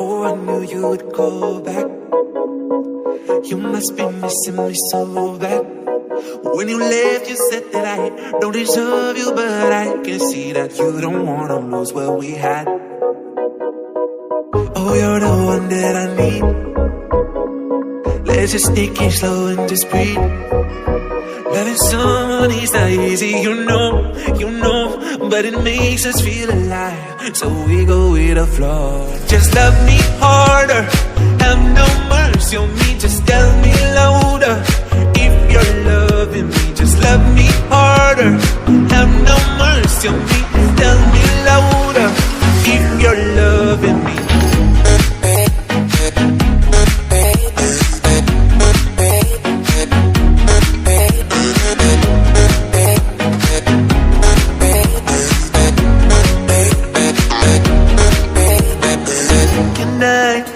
Oh, I knew you would call back. You must be missing me so bad. When you left, you said that I don't deserve you, but I can see that you don't wanna lose what we had. Oh, you're the one that I need. Let's just take it slow and just breathe. Loving someone is not easy, you know, but it makes us feel alive, so we go with the flow. Just love me harder, have no mercy on me, just tell me louder. If you're loving me, just love me harder, have no mercy on me, tell me louder. If you're loving me.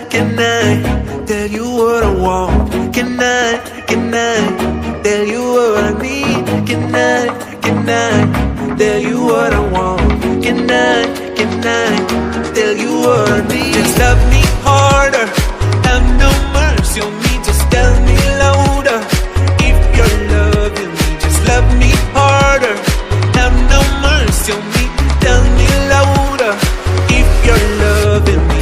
Can I tell you what I want? Can I tell you what I need? Can I tell you what I want? Can I tell you what I need? Just love me harder, have no mercy on me, just tell me louder. If you're loving me, just love me harder, have no mercy on me, tell me louder. If you're loving me.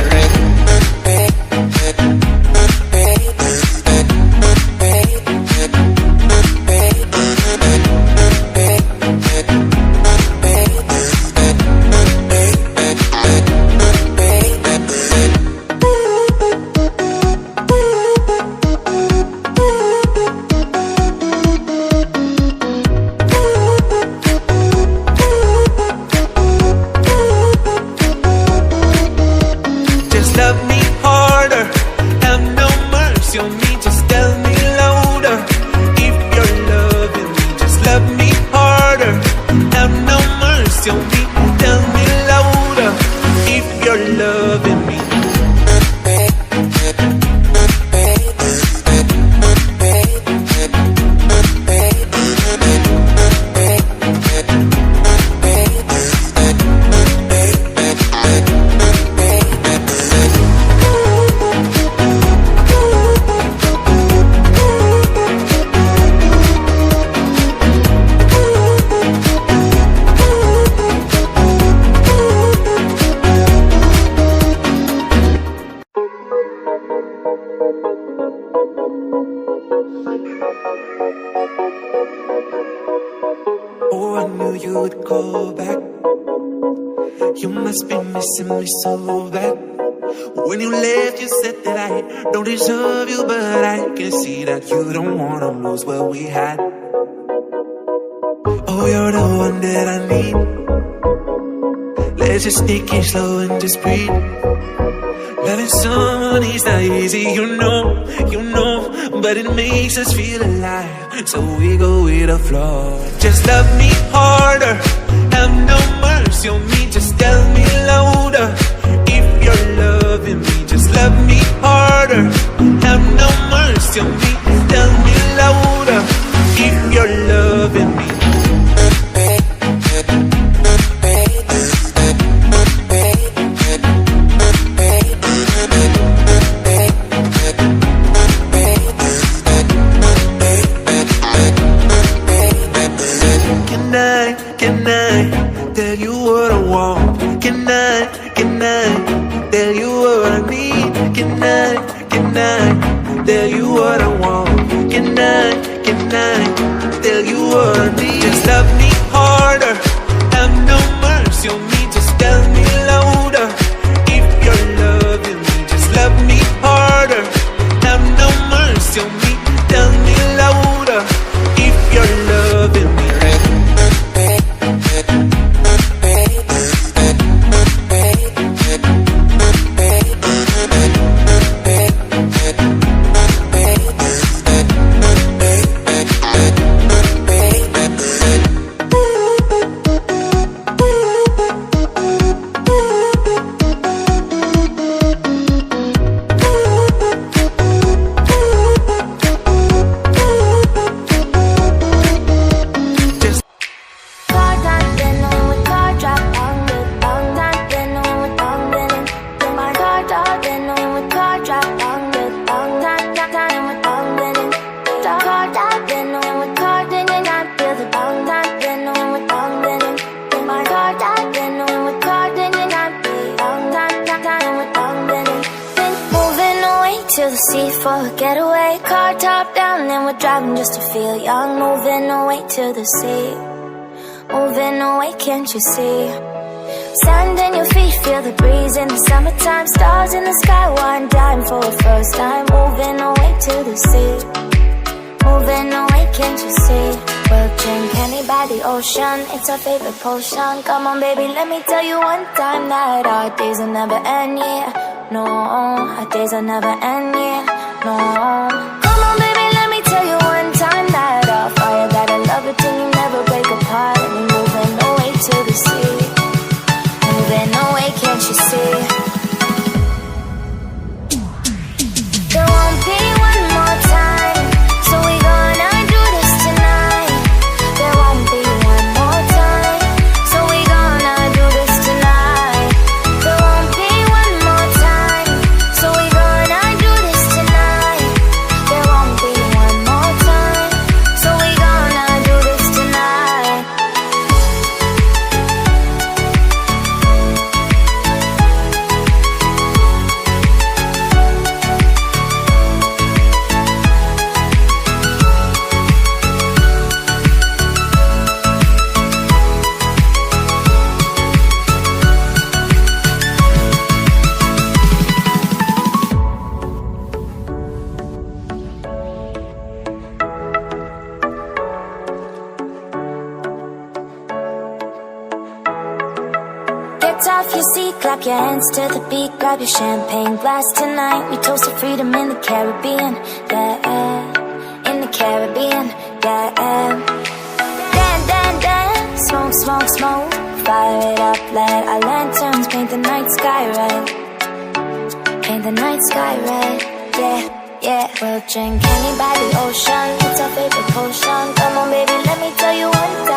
Love me harder, have no mercy on me, just tell me louder. If you're loving me, just love me harder, have no mercy on me, tell me louder. If you're loving me. Oh, I knew you would call back. You must be missing me so bad. When you left, you said that I don't deserve you, but I can see that you don't wanna lose what we had. Oh, you're the one that I need. Let's just take it slow and just breathe. Loving someone is not easy, you know, but it makes us feel alive, so we go with the flow. Just love me harder, have no mercy on me, just tell me louder. If you're loving me, just love me harder, have no mercy on me, tell me louder. If you're loving me. Can I tell you what I want? Can I tell you what I need? Can I tell you what I want? Can I tell you what I need? Just love me harder, have no mercy on me, just tell me louder. If you're loving me, just love me harder, have no mercy on me, tell me louder. If you're loving me. for a getaway. Car top down and we're driving just to feel young. Moving away to the sea, moving away, can't you see? Sand in your feet, feel the breeze in the summertime. Stars in the sky, one dime for a first time. Moving away to the sea, moving away, can't you see? We'll drink honey by the ocean, it's our favorite potion. Come on baby, let me tell you one time that our days will never end, yeah. No, our days will never end, yeah. No. Come on baby, let me tell you one time that our fire got a love it till you never break apart. And we're moving away to the sea, moving away, can't you see? There won't be one more time, so we gonna do this tonight. There won't be one more time, so we gonna do this tonight. There won't be one more time, so we gonna do this tonight. There won't be one more time, so we gonna do this tonight. Get off your seat, clap your hands to the beat. Grab your champagne glass tonight. We toast to freedom in the Caribbean, yeah. In the Caribbean, yeah. Dance, dance, dance, smoke, smoke, smoke. Fire it up, let our lanterns paint the night sky red. Paint the night sky red, yeah, yeah. We'll drink honey by the ocean, it's our favorite potion. Come on baby, let me tell you one time